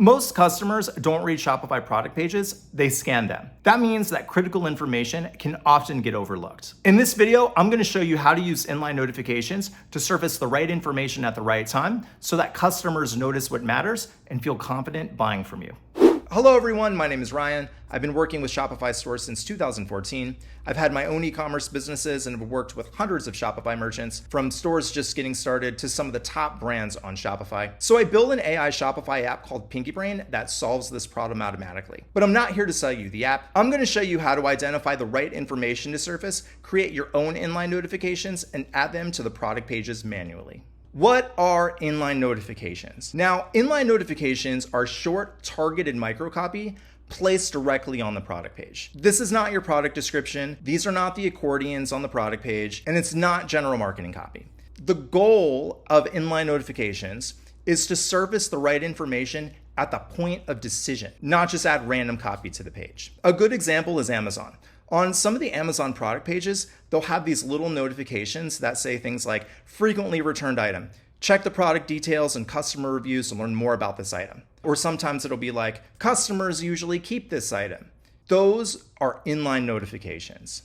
Most customers don't read Shopify product pages, they scan them. That means that critical information can often get overlooked. In this video, I'm gonna show you how to use inline notifications to surface the right information at the right time so that customers notice what matters and feel confident buying from you. Hello everyone, my name is Ryan. I've been working with Shopify stores since 2014. I've had my own e-commerce businesses and have worked with hundreds of Shopify merchants, from stores just getting started to some of the top brands on Shopify. So I built an AI Shopify app called PinkyBrain that solves this problem automatically. But I'm not here to sell you the app. I'm going to show you how to identify the right information to surface, create your own inline notifications, and add them to the product pages manually. What are inline notifications? Now, inline notifications are short, targeted microcopy placed directly on the product page. This is not your product description. These are not the accordions on the product page, and it's not general marketing copy. The goal of inline notifications is to surface the right information at the point of decision, not just add random copy to the page. A good example is Amazon. On some of the Amazon product pages, they'll have these little notifications that say things like frequently returned item. Check the product details and customer reviews to learn more about this item. Or sometimes it'll be like, customers usually keep this item. Those are inline notifications.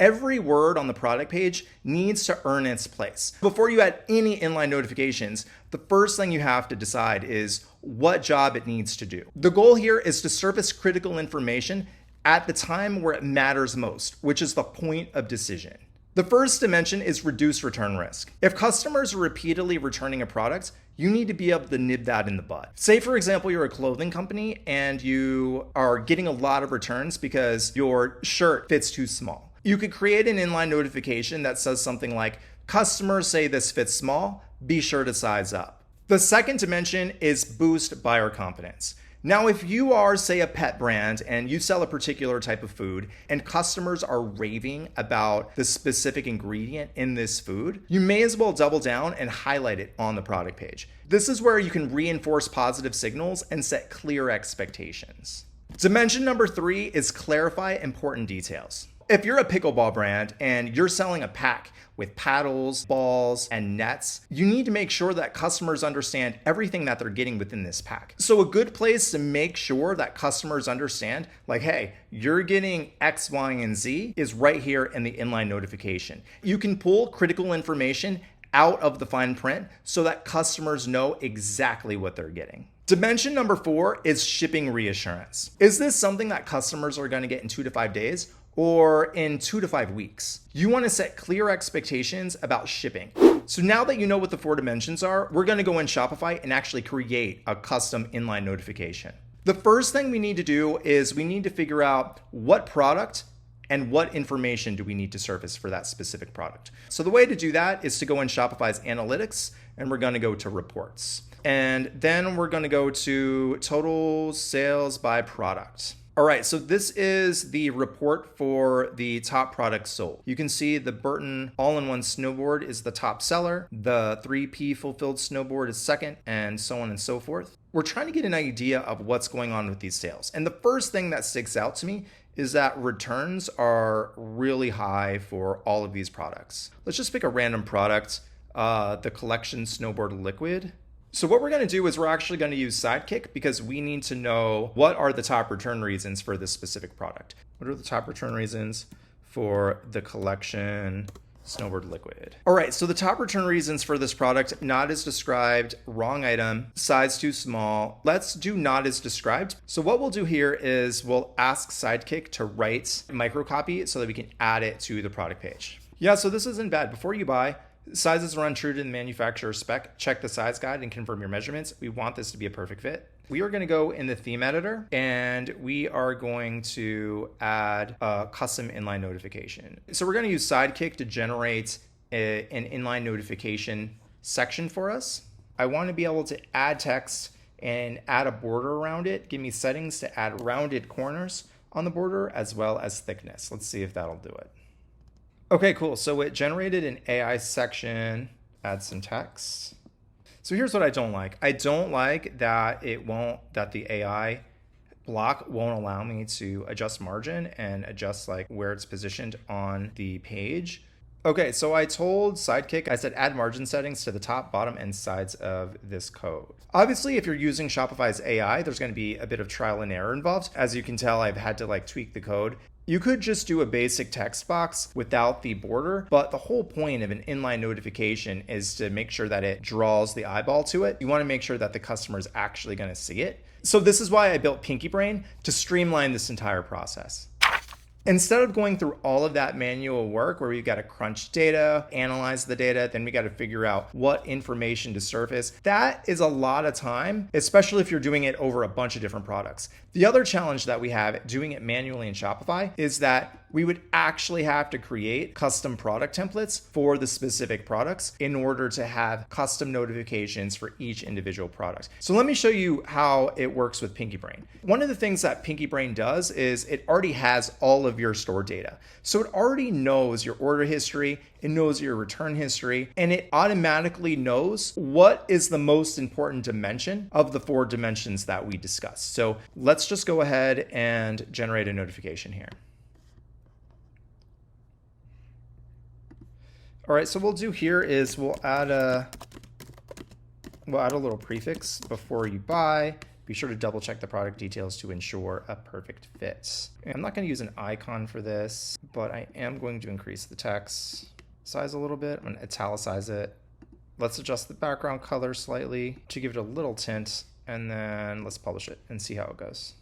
Every word on the product page needs to earn its place. Before you add any inline notifications, the first thing you have to decide is what job it needs to do. The goal here is to surface critical information at the time where it matters most, which is the point of decision. The first dimension is reduce return risk. If customers are repeatedly returning a product, you need to be able to nib that in the bud. Say, for example, you're a clothing company and you are getting a lot of returns because your shirt fits too small. You could create an inline notification that says something like, customers say this fits small, be sure to size up. The second dimension is boost buyer confidence. Now, if you are, say, a pet brand and you sell a particular type of food and customers are raving about the specific ingredient in this food, you may as well double down and highlight it on the product page. This is where you can reinforce positive signals and set clear expectations. Dimension number 3 is clarify important details. If you're a pickleball brand and you're selling a pack with paddles, balls, and nets, you need to make sure that customers understand everything that they're getting within this pack. So a good place to make sure that customers understand, like, hey, you're getting X, Y, and Z is right here in the inline notification. You can pull critical information out of the fine print so that customers know exactly what they're getting. Dimension number 4 is shipping reassurance. Is this something that customers are going to get in 2 to 5 days? Or in 2 to 5 weeks? You want to set clear expectations about shipping. So now that you know what the 4 dimensions are, we're going to go in Shopify and actually create a custom inline notification. The first thing we need to do is we need to figure out what product and what information do we need to surface for that specific product. So the way to do that is to go in Shopify's analytics and we're going to go to reports. And then we're going to go to total sales by product. All right, so this is the report for the top products sold. You can see the Burton all-in-one snowboard is the top seller, the 3P fulfilled snowboard is second, and so on and so forth. We're trying to get an idea of what's going on with these sales. And the first thing that sticks out to me is that returns are really high for all of these products. Let's just pick a random product, the collection snowboard liquid. So what we're going to do is we're actually going to use Sidekick because we need to know what are the top return reasons for this specific product. What are the top return reasons for the collection snowboard liquid? All right, so the top return reasons for this product, not as described, wrong item, size too small. Let's do not as described. So what we'll do here is we'll ask Sidekick to write microcopy so that we can add it to the product page. Yeah, so this isn't bad. Before you buy, sizes run true to the manufacturer's spec. Check the size guide and confirm your measurements. We want this to be a perfect fit. We are going to go in the theme editor and we are going to add a custom inline notification. So we're going to use Sidekick to generate an inline notification section for us. I want to be able to add text and add a border around it. Give me settings to add rounded corners on the border as well as thickness. Let's see if that'll do it. Okay, cool. So it generated an AI section, add some text. So here's what I don't like. I don't like that the AI block won't allow me to adjust margin and adjust like where it's positioned on the page. Okay, so I told Sidekick, I said add margin settings to the top, bottom, and sides of this code. Obviously, if you're using Shopify's AI, there's going to be a bit of trial and error involved. As you can tell, I've had to tweak the code. You could just do a basic text box without the border, but the whole point of an inline notification is to make sure that it draws the eyeball to it. You want to make sure that the customer is actually going to see it. So this is why I built PinkyBrain, to streamline this entire process. Instead of going through all of that manual work where we've got to crunch data, analyze the data, then we got to figure out what information to surface, that is a lot of time, especially if you're doing it over a bunch of different products. The other challenge that we have doing it manually in Shopify is that we would actually have to create custom product templates for the specific products in order to have custom notifications for each individual product. So let me show you how it works with PinkyBrain. One of the things that PinkyBrain does is it already has all of your store data. So it already knows your order history, it knows your return history, and it automatically knows what is the most important dimension of the 4 dimensions that we discussed. So let's just go ahead and generate a notification here. All right, so what we'll do here is we'll add a little prefix before you buy. Be sure to double check the product details to ensure a perfect fit. And I'm not going to use an icon for this, but I am going to increase the text size a little bit. I'm going to italicize it. Let's adjust the background color slightly to give it a little tint, and then let's publish it and see how it goes.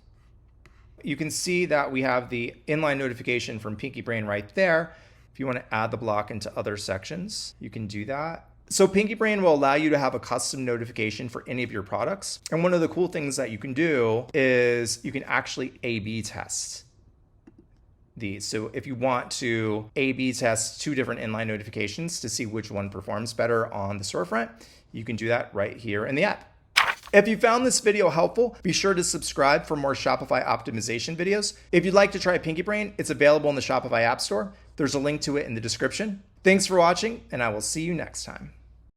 You can see that we have the inline notification from PinkyBrain right there. If you want to add the block into other sections, you can do that. So PinkyBrain will allow you to have a custom notification for any of your products. And one of the cool things that you can do is you can actually A/B test these. So if you want to A/B test 2 different inline notifications to see which one performs better on the storefront, you can do that right here in the app. If you found this video helpful, be sure to subscribe for more Shopify optimization videos. If you'd like to try PinkyBrain, it's available in the Shopify App Store. There's a link to it in the description. Thanks for watching, and I will see you next time.